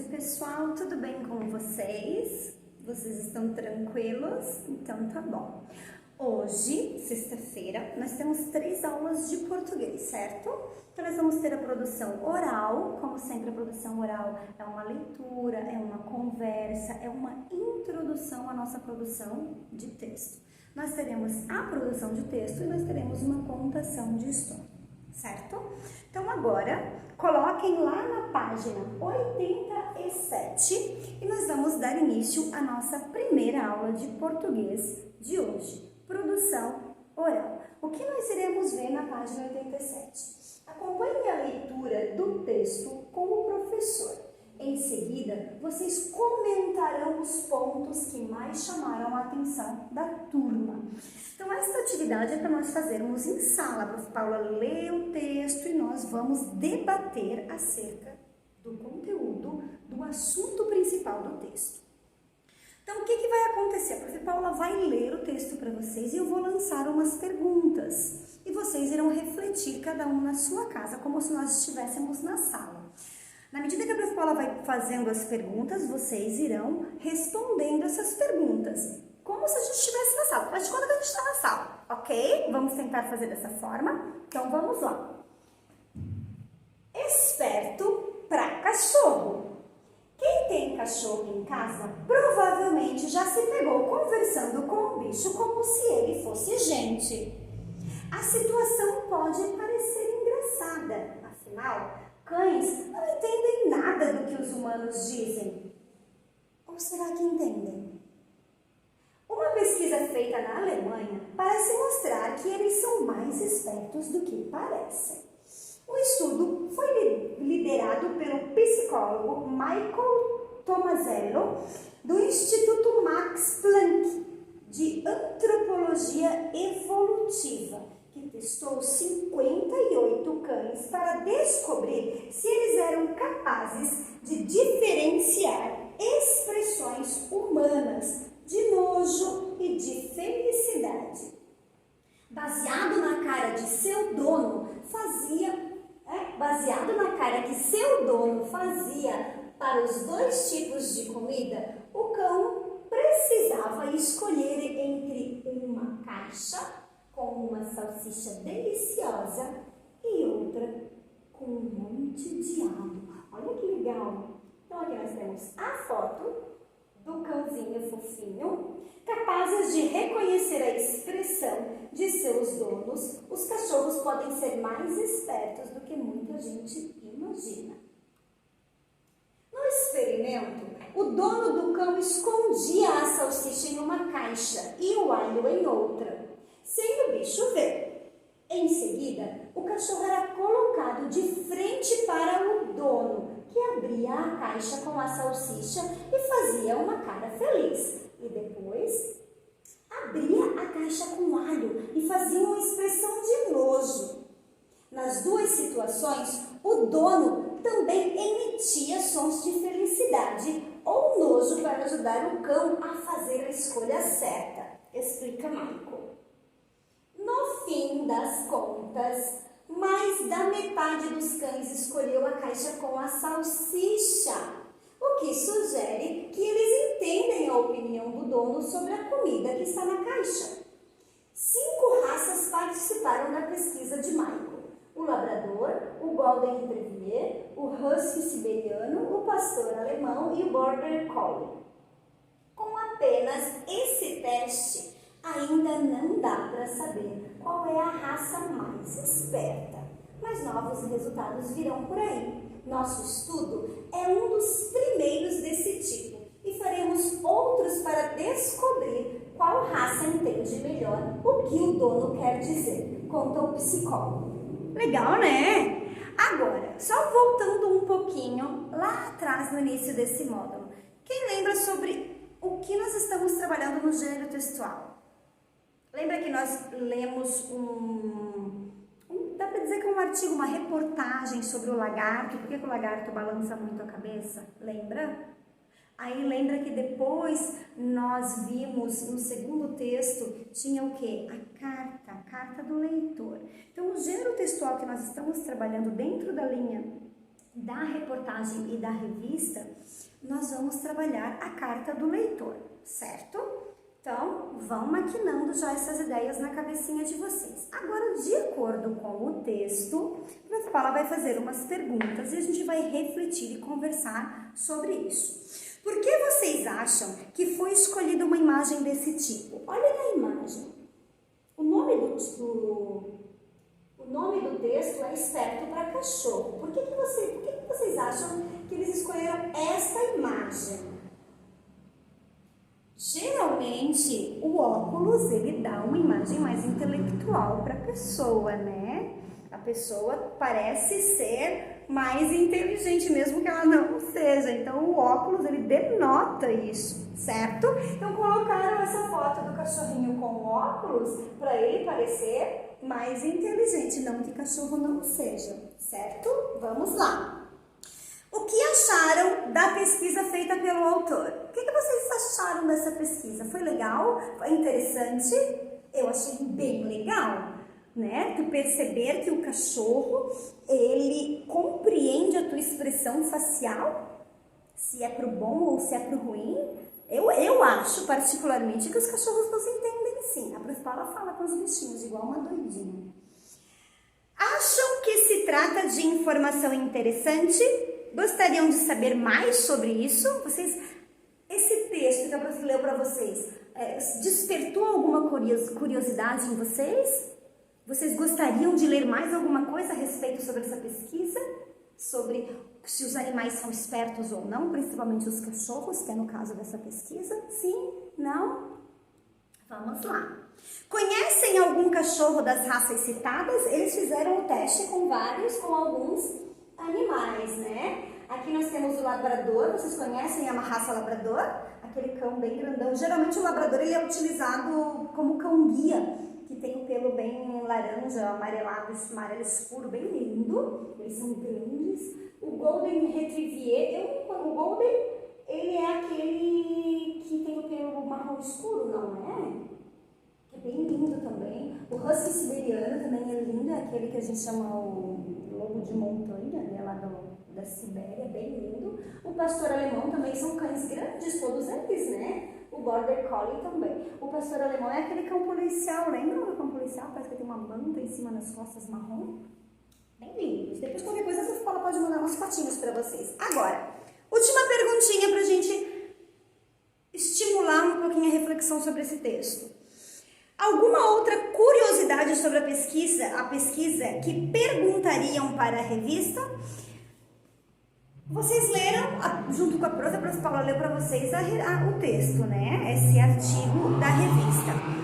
pessoal, tudo bem com vocês? Vocês estão tranquilos? Então tá bom. Hoje, sexta-feira, nós temos 3 aulas de português, certo? Então nós vamos ter a produção oral, como sempre a produção oral é uma leitura, é uma conversa, é uma introdução à nossa produção de texto. Nós teremos a produção de texto e nós teremos uma contação de história, certo? Então agora, coloquem lá na página 87 e nós vamos dar início à nossa primeira aula de português de hoje, produção oral. O que nós iremos ver na página 87? Acompanhe a leitura do texto com o professor. Em seguida, vocês comentarão os pontos que mais chamaram a atenção da turma. Então, esta atividade é para nós fazermos em sala. A Prof. Paula lê o texto e nós vamos debater acerca do conteúdo, do assunto principal do texto. Então, o que vai acontecer? A Prof. Paula vai ler o texto para vocês e eu vou lançar umas perguntas. E vocês irão refletir cada um na sua casa, como se nós estivéssemos na sala. Na medida que a Prof. Paula vai fazendo as perguntas, vocês irão respondendo essas perguntas, como se a gente estivesse na sala. Faz de conta que a gente está na sala, ok? Vamos tentar fazer dessa forma? Então, vamos lá. Esperto para cachorro. Quem tem cachorro em casa provavelmente já se pegou conversando com o bicho como se ele fosse gente. A situação pode parecer engraçada, afinal, cães não entendem nada do que os humanos dizem. Ou será que entendem? Uma pesquisa feita na Alemanha parece mostrar que eles são mais espertos do que parecem. O estudo foi liderado pelo psicólogo Michael Tomasello, do Instituto Max Planck de Antropologia Evolutiva, que testou 58 cães para descobrir se eles eram capazes de diferenciar expressões humanas de nojo e de felicidade. Baseado na cara que seu dono fazia para os 2 tipos de comida, o cão precisava escolher entre uma caixa com uma salsicha deliciosa e outra com um monte de alho. Olha que legal! Então aqui nós temos a foto do cãozinho fofinho, capazes de reconhecer a expressão de seus donos. Os cachorros podem ser mais espertos do que muita gente imagina. No experimento, o dono do cão escondia a salsicha em uma caixa e o alho em outra, sem o bicho ver. Em seguida, o cachorro era colocado de frente para o dono, que abria a caixa com a salsicha e fazia uma cara feliz. E depois, abria a caixa com alho e fazia uma expressão de nojo. Nas 2 situações, o dono também emitia sons de felicidade ou nojo para ajudar o cão a fazer a escolha certa, explica Michael. No fim das contas, mais da metade dos cães escolheu a caixa com a salsicha, o que sugere que eles entendem a opinião do dono sobre a comida que está na caixa. 5 raças participaram da pesquisa de Michael: o labrador, o golden retriever, o husky siberiano, o pastor alemão e o border collie. Com apenas esse teste, ainda não dá para saber qual é a raça mais esperta, mas novos resultados virão por aí. Nosso estudo é um dos primeiros desse tipo e faremos outros para descobrir qual raça entende melhor o que o dono quer dizer, conta o psicólogo. Legal, né? Agora, só voltando um pouquinho lá atrás no início desse módulo, quem lembra sobre o que nós estamos trabalhando no gênero textual? Lembra que nós lemos dá para dizer que é um artigo, uma reportagem sobre o lagarto, por que o lagarto balança muito a cabeça? Lembra? Aí lembra que depois nós vimos no segundo texto, tinha o quê? A carta do leitor. Então o gênero textual que nós estamos trabalhando dentro da linha da reportagem e da revista, nós vamos trabalhar a carta do leitor, certo? Então, vão maquinando já essas ideias na cabecinha de vocês. Agora, de acordo com o texto, a Paula vai fazer umas perguntas e a gente vai refletir e conversar sobre isso. Por que vocês acham que foi escolhida uma imagem desse tipo? Olha na imagem. O nome do texto é Esperto para Cachorro. Por que vocês acham que eles escolheram essa imagem? Geralmente, o óculos, ele dá uma imagem mais intelectual para a pessoa, né? A pessoa parece ser mais inteligente, mesmo que ela não seja. Então, o óculos, ele denota isso, certo? Então, colocaram essa foto do cachorrinho com óculos para ele parecer mais inteligente, não que cachorro não seja, certo? Vamos lá. O que acharam da pesquisa feita pelo autor? O que vocês acharam dessa pesquisa? Foi legal? Foi interessante? Eu achei bem legal, né? Tu perceber que o cachorro, ele compreende a tua expressão facial, se é pro bom ou se é pro ruim. Eu acho particularmente que os cachorros nos entendem sim. A Prof. Paula fala com os bichinhos igual uma doidinha. Acham que se trata de informação interessante? Gostariam de saber mais sobre isso? Esse texto que a Prof. leu para vocês, despertou alguma curiosidade em vocês? Vocês gostariam de ler mais alguma coisa a respeito sobre essa pesquisa? Sobre se os animais são espertos ou não, principalmente os cachorros, que é no caso dessa pesquisa? Sim? Não? Vamos lá. Conhecem algum cachorro das raças citadas? Eles fizeram o teste com alguns animais, né? Aqui nós temos o labrador. Vocês conhecem a raça labrador? Aquele cão bem grandão. Geralmente o labrador ele é utilizado como cão guia, que tem o pelo bem laranja, amarelado, amarelo escuro, bem lindo. Eles são grandes. O Golden Retriever, o Golden, ele é aquele que tem o pelo marrom escuro, não é? Que é bem lindo também. O Husky Siberiano também é lindo, é aquele que a gente chama o lobo de montanha, né, lá da Sibéria, é bem lindo. O pastor alemão também são cães grandes, todos eles, né? O Border Collie também. O pastor alemão é aquele cão policial, lembra do cão policial? Parece que tem uma manta em cima das costas marrom. Bem lindos. Depois qualquer coisa a escola pode mandar umas fotinhos para vocês. Agora, última perguntinha pra gente estimular um pouquinho a reflexão sobre esse texto. Alguma outra curiosidade sobre a pesquisa que perguntariam para a revista? Vocês leram, junto com a Prof. Paula leu para vocês o texto, né? Esse artigo da revista.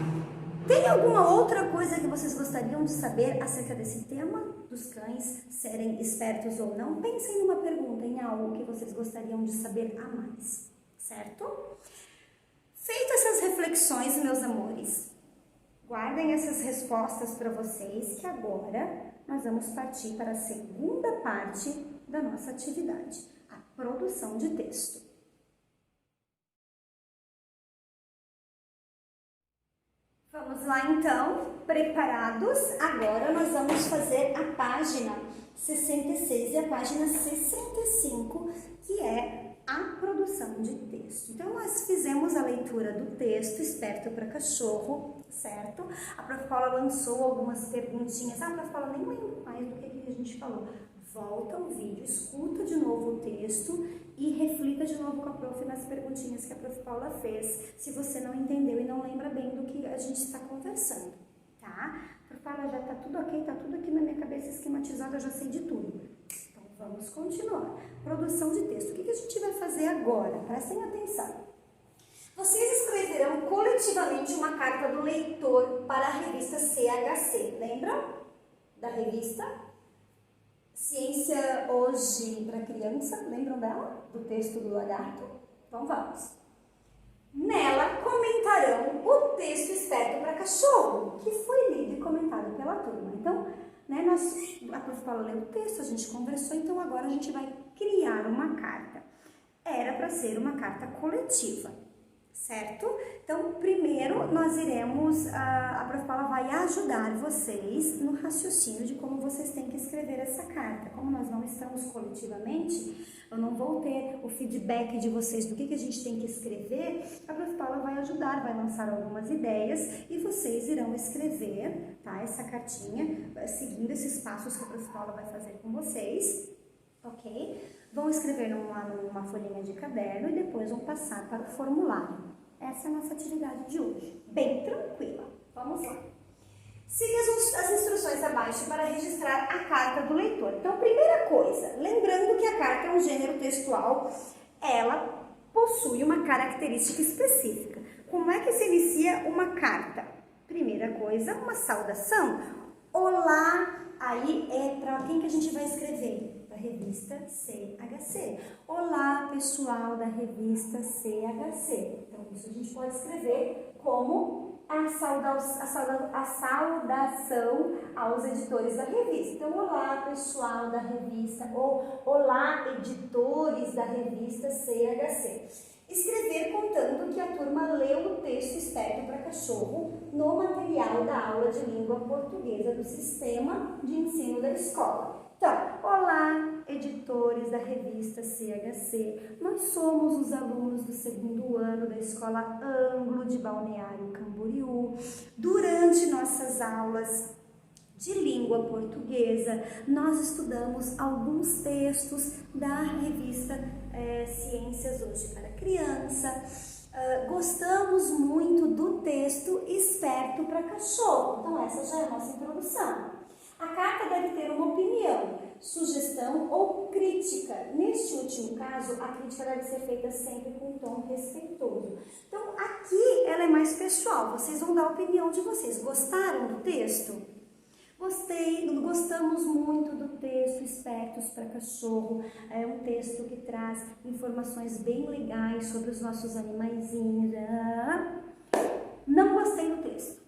Tem alguma outra coisa que vocês gostariam de saber acerca desse tema? Dos cães serem espertos ou não? Pensem numa pergunta, em algo que vocês gostariam de saber a mais, certo? Feitas essas reflexões, meus amores, guardem essas respostas para vocês, que agora nós vamos partir para a segunda parte da nossa atividade, a produção de texto. Vamos lá então, preparados? Agora nós vamos fazer a página 66 e a página 65, que é a produção de texto. Então, nós fizemos a leitura do texto Esperto para Cachorro, certo? A Prof. Paula lançou algumas perguntinhas. A Prof. Paula nem lembra mais do que a gente falou. Volta o vídeo, escuta de novo o texto e reflita de novo com a Prof. nas perguntinhas que a Prof. Paula fez, se você não entendeu e não lembra bem do que a gente está conversando, tá? Prof. Paula, já tá tudo ok, tá tudo aqui na minha cabeça esquematizado, eu já sei de tudo. Então, vamos continuar. Produção de texto. O que a gente vai fazer agora? Prestem atenção. Vocês escreverão coletivamente uma carta do leitor para a revista CHC. Lembram da revista? Ciência Hoje para Criança. Lembram dela? Do texto do lagarto? Então vamos. Nela comentarão o texto Esperto para Cachorro, que foi lido e comentado pela turma. Então, né, a Prof. Paula leu o texto, a gente conversou, então agora a gente vai criar uma carta. Era para ser uma carta coletiva, certo? Então, primeiro nós iremos, a Prof. Paula vai vai ajudar vocês no raciocínio de como vocês têm que escrever essa carta. Como nós não estamos coletivamente, eu não vou ter o feedback de vocês do que a gente tem que escrever. A Prof. Paula vai ajudar, vai lançar algumas ideias e vocês irão escrever, tá, essa cartinha, seguindo esses passos que a Prof. Paula vai fazer com vocês, ok? Vão escrever numa folhinha de caderno e depois vão passar para o formulário. Essa é a nossa atividade de hoje, bem tranquila. Vamos lá. Siga as instruções abaixo para registrar a carta do leitor. Então, primeira coisa, lembrando que a carta é um gênero textual, ela possui uma característica específica. Como é que se inicia uma carta? Primeira coisa, uma saudação. Olá, aí é para quem que a gente vai escrever? Para a revista CHC. Olá, pessoal da revista CHC. Então, isso a gente pode escrever como a saudação aos editores da revista. Então, olá, pessoal da revista, ou olá, editores da revista CHC. Escrever contando que a turma leu o texto Esperto para Cachorro no material da aula de língua portuguesa do sistema de ensino da escola. Então, olá, editores da revista CHC, nós somos os alunos do segundo ano da Escola Anglo de Balneário Camboriú. Durante nossas aulas de língua portuguesa, nós estudamos alguns textos da revista Ciências Hoje para Criança. Gostamos muito do texto Esperto para Cachorro. Então, essa já é a nossa introdução. A carta deve ter uma opinião, sugestão ou crítica. Neste último caso, a crítica deve ser feita sempre com um tom respeitoso. Então, aqui ela é mais pessoal. Vocês vão dar a opinião de vocês. Gostaram do texto? Gostamos muito do texto Espertos para Cachorro. É um texto que traz informações bem legais sobre os nossos animaizinhos. Não gostei do texto.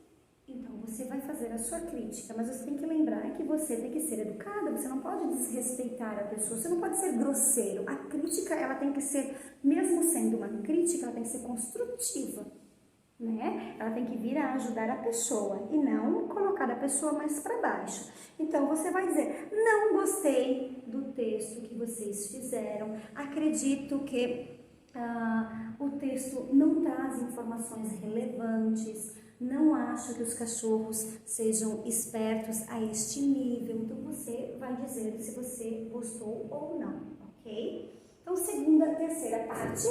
Então, você vai fazer a sua crítica, mas você tem que lembrar que você tem que ser educada, você não pode desrespeitar a pessoa, você não pode ser grosseiro. A crítica, ela tem que ser, mesmo sendo uma crítica, ela tem que ser construtiva, né? Ela tem que vir a ajudar a pessoa e não colocar a pessoa mais para baixo. Então, você vai dizer, não gostei do texto que vocês fizeram, acredito que o texto não traz informações relevantes, não acho que os cachorros sejam espertos a este nível. Então, você vai dizer se você gostou ou não, ok? Então, terceira parte,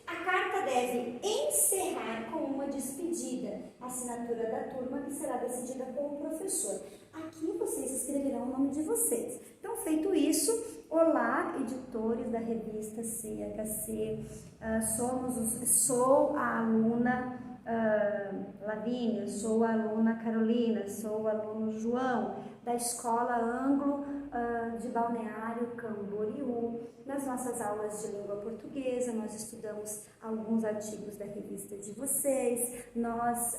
a carta deve encerrar com uma despedida, assinatura da turma que será decidida com o professor. Aqui vocês escreverão o nome de vocês. Então, feito isso, olá, editores da revista CHC, sou a aluna Lavínia, sou a aluna Carolina, sou o aluno João, da Escola Anglo de Balneário Camboriú. Nas nossas aulas de língua portuguesa, nós estudamos alguns artigos da revista de vocês. Nós,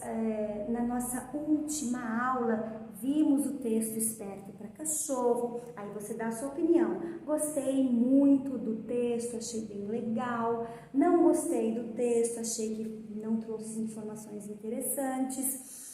na nossa última aula, vimos o texto Esperto para Cachorro. Aí você dá a sua opinião. Gostei muito do texto, achei bem legal. Não gostei do texto, achei que não trouxe informações interessantes.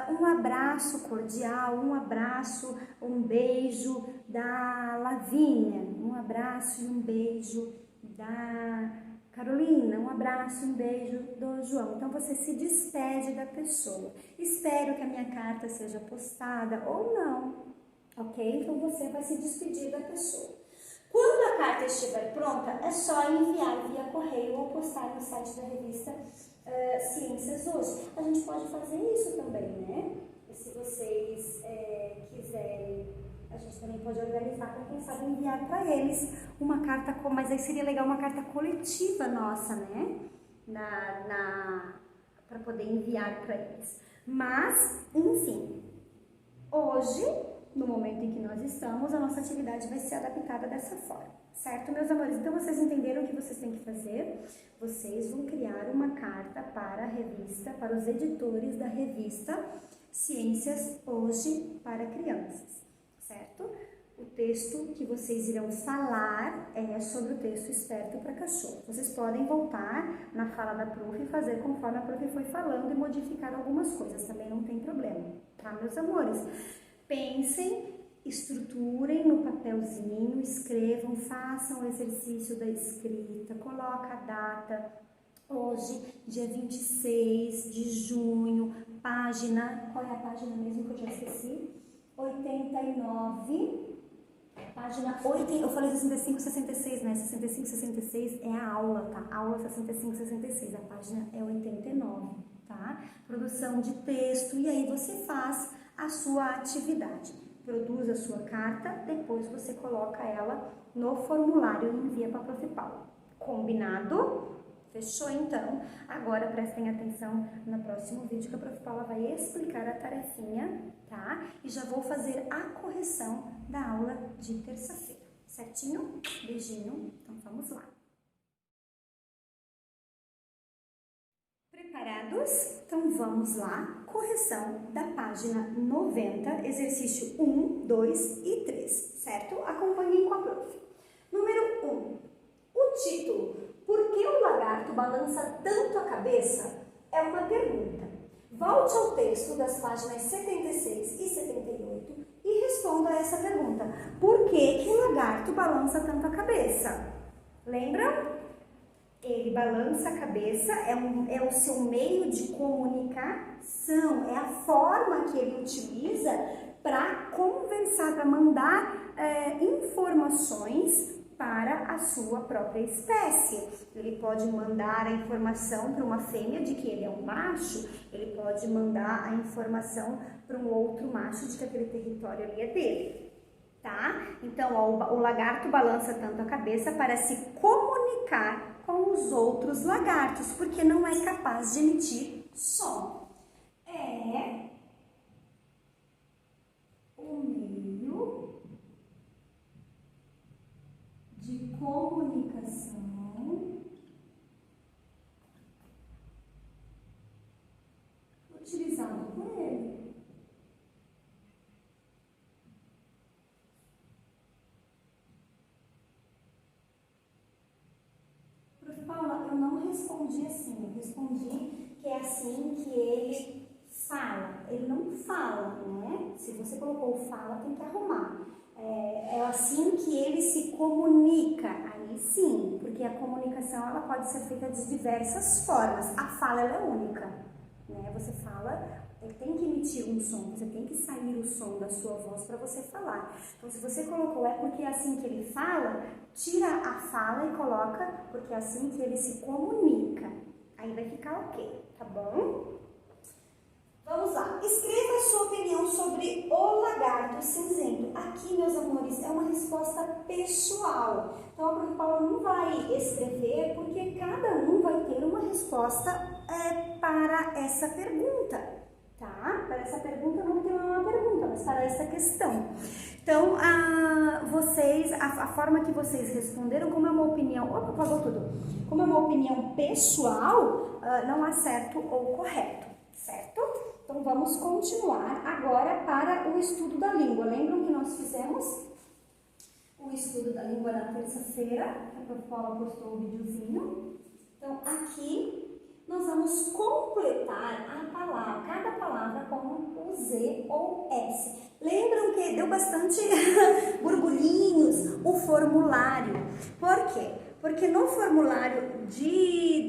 Um abraço cordial, um abraço, um beijo da Lavínia, um abraço e um beijo da Carolina, um abraço e um beijo do João. Então, você se despede da pessoa. Espero que a minha carta seja postada ou não, ok? Então, você vai se despedir da pessoa. Quando a carta estiver pronta, é só enviar via correio ou postar no site da revista Ciências Hoje. A gente pode fazer isso também, né? E se vocês quiserem, a gente também pode organizar para quem sabe enviar para eles uma carta, mas aí seria legal uma carta coletiva nossa, né? Para poder enviar para eles. Mas, enfim, hoje, no momento em que nós estamos, a nossa atividade vai ser adaptada dessa forma, certo, meus amores? Então, vocês entenderam o que vocês têm que fazer? Vocês vão criar uma carta para a revista, para os editores da revista Ciências Hoje para Crianças, certo? O texto que vocês irão falar é sobre o texto Esperto para Cachorro. Vocês podem voltar na fala da prof e fazer conforme a prof foi falando e modificar algumas coisas, também não tem problema. tá, meus amores? Pensem, estruturem no papelzinho, escrevam, façam o exercício da escrita, coloca a data, hoje, dia 26 de junho, página, qual é a página mesmo que eu já esqueci? 89, página 8, eu falei 65, 66, né? 65, 66 é a aula, tá? Aula 65, 66, a página é 89, tá? Produção de texto, e aí você faz a sua atividade. Produz a sua carta, depois você coloca ela no formulário e envia para a Prof. Paula. Combinado? Fechou então? Agora prestem atenção no próximo vídeo que a Prof. Paula vai explicar a tarefinha, tá? E já vou fazer a correção da aula de terça-feira, certinho? Beijinho, então vamos lá. Preparados? Então vamos lá. Correção da página 90, exercício 1, 2 e 3, certo? Acompanhem com a prof. Número 1. O título, por que o lagarto balança tanto a cabeça? É uma pergunta. Volte ao texto das páginas 76 e 78 e responda a essa pergunta. Por que o lagarto balança tanto a cabeça? Lembram? Ele balança a cabeça, é o seu meio de comunicação, é a forma que ele utiliza para conversar, para mandar informações para a sua própria espécie. Ele pode mandar a informação para uma fêmea de que ele é um macho, ele pode mandar a informação para um outro macho de que aquele território ali é dele. Tá? Então, ó, o lagarto balança tanto a cabeça para se comunicar com os outros lagartos, porque não é capaz de emitir som. É o meio de comunicação utilizado por ele. Paula, eu não respondi assim, eu respondi que é assim que ele fala. Ele não fala, né? Se você colocou fala, tem que arrumar. É assim que ele se comunica, aí sim, porque a comunicação ela pode ser feita de diversas formas. A fala ela é única, né? Você fala, tem que emitir um som, você tem que sair o som da sua voz para você falar. Então, se você colocou é porque é assim que ele fala, tira a fala e coloca porque é assim que ele se comunica. Aí vai ficar ok, tá bom? Vamos lá. Escreva a sua opinião sobre o lagarto cinzento. Aqui, meus amores, é uma resposta pessoal. Então, a Prof. Paula não vai escrever porque cada um vai ter uma resposta para essa pergunta. Tá? Para essa pergunta não tem uma pergunta, mas para essa questão. Então, a forma que vocês responderam, como é uma opinião, apagou tudo. Como é uma opinião pessoal, não há certo ou correto, certo? Então, vamos continuar agora para o estudo da língua. Lembram que nós fizemos o estudo da língua na terça-feira? A Prof. Paula postou o videozinho. Então, aqui nós vamos completar a palavra, cada palavra com o Z ou S. Lembram que deu bastante burburinhos o formulário. Por quê? Porque no formulário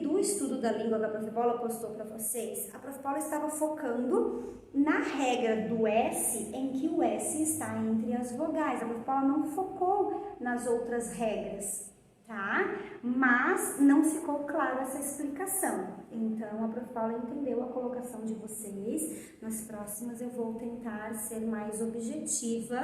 do estudo da língua que a Prof. Paula postou para vocês, a Prof. Paula estava focando na regra do S, em que o S está entre as vogais. A Prof. Paula não focou nas outras regras, tá? Mas não ficou clara essa explicação. Então, a Prof. Paula entendeu a colocação de vocês. Nas próximas eu vou tentar ser mais objetiva.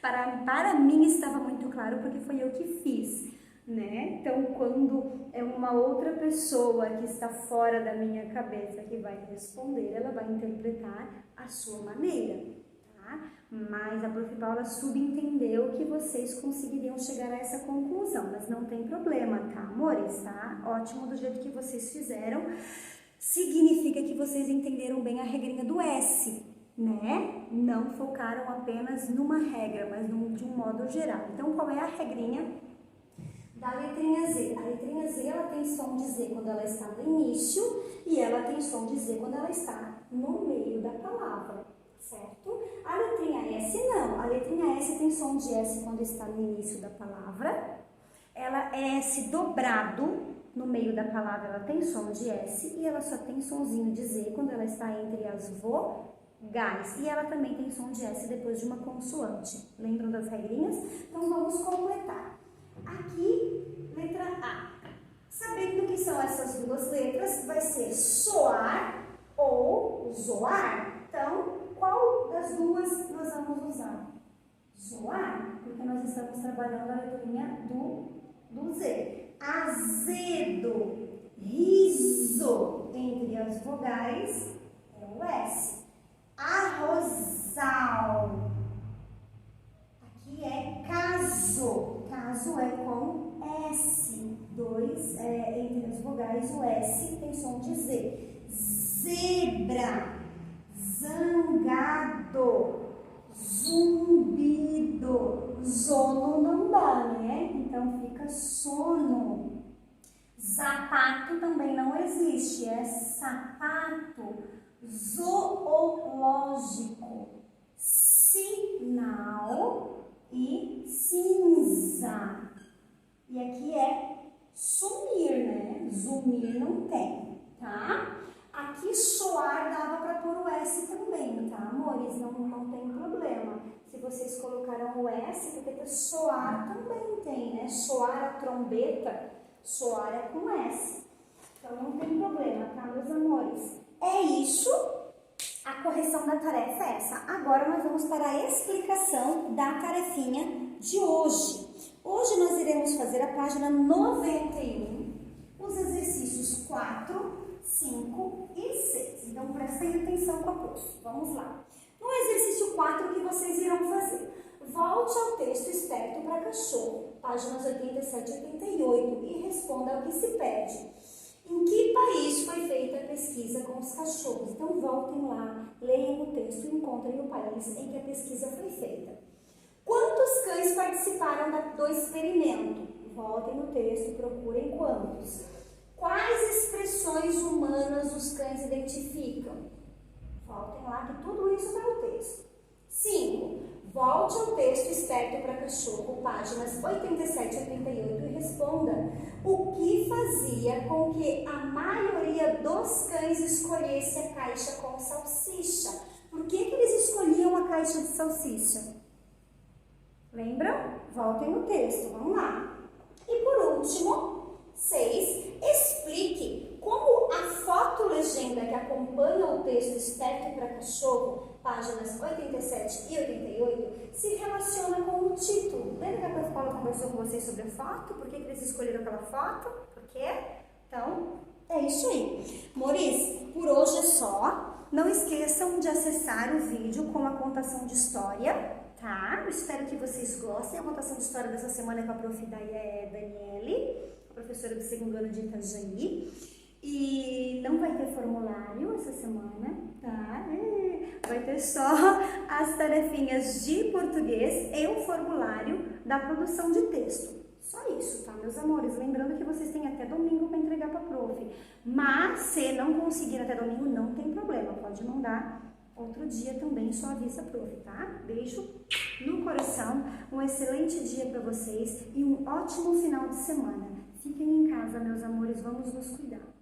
Para mim estava muito claro porque foi eu que fiz, né? Então, quando é uma outra pessoa que está fora da minha cabeça que vai responder, ela vai interpretar a sua maneira, tá? Mas a Prof. Paula subentendeu que vocês conseguiriam chegar a essa conclusão, mas não tem problema, tá, amores? Tá? Ótimo do jeito que vocês fizeram. Significa que vocês entenderam bem a regrinha do S, né? Não focaram apenas numa regra, mas de um modo geral. Então, qual é a regrinha da letrinha Z? A letrinha Z, ela tem som de Z quando ela está no início e ela tem som de Z quando ela está no meio da palavra, certo? S não. A letrinha S tem som de S quando está no início da palavra. Ela é S dobrado. No meio da palavra ela tem som de S e ela só tem sonzinho de Z quando ela está entre as vogais. E ela também tem som de S depois de uma consoante. Lembram das regrinhas? Então vamos completar. Aqui, letra A. Sabendo o que são essas duas letras, vai ser soar ou zoar. Então, qual das duas nós vamos usar? Zoar, porque nós estamos trabalhando a letrinha do Z. Azedo, riso, entre as vogais é o S. Arrozal, aqui é caso, caso é com S. Entre as vogais o S tem som de Z. Zebra, zangado, zumbido, zono não dá, né? Então fica sono. Zapato também não existe, é sapato. Zoológico, sinal e cinza. E aqui é sumir, né? Zumir não tem, tá? Aqui soar dava para pôr o S também, tá, amores? Não tem problema. Se vocês colocaram o S, porque soar também tem, né? Soar a trombeta, soar é com S. Então não tem problema, tá, meus amores? É isso. A correção da tarefa é essa. Agora nós vamos para a explicação da tarefinha de hoje. Hoje nós iremos fazer a página 91, os exercícios 4, 5 e 6. Então, prestem atenção com a prof. Vamos lá. No exercício 4, o que vocês irão fazer? Volte ao texto Esperto para Cachorro, páginas 87 e 88, e responda ao que se pede. Em que país foi feita a pesquisa com os cachorros? Então, voltem lá, leiam o texto e encontrem o país em que a pesquisa foi feita. Quantos cães participaram do experimento? Voltem no texto, procurem quantos. Quais expressões humanas os cães identificam? Voltem lá que tudo isso está no texto. 5. Volte ao texto Esperto para Cachorro, páginas 87 e 88 e responda o que fazia com que a maioria dos cães escolhesse a caixa com salsicha. Por que eles escolhiam a caixa de salsicha? Lembram? Voltem no texto, vamos lá. E por último, 6. Explique como a foto-legenda que acompanha o texto Esperto para Cachorro, páginas 87 e 88, se relaciona com o título. Lembra que a Paula conversou com vocês sobre a foto? Por que eles escolheram aquela foto? Por quê? Então, é isso aí. Maurício, por hoje é só. Não esqueçam de acessar o vídeo com a contação de história, tá? Eu espero que vocês gostem. A contação de história dessa semana é com a prof. Daniele, a professora do segundo ano de Itajaí. E não vai ter formulário essa semana, tá? Vai ter só as tarefinhas de português e o formulário da produção de texto. Só isso, tá, meus amores? Lembrando que vocês têm até domingo para entregar para a prof. Mas se não conseguir até domingo, não tem problema. Pode mandar outro dia também, só avisa a prof, tá? Beijo no coração, um excelente dia para vocês e um ótimo final de semana. Fiquem em casa, meus amores, vamos nos cuidar.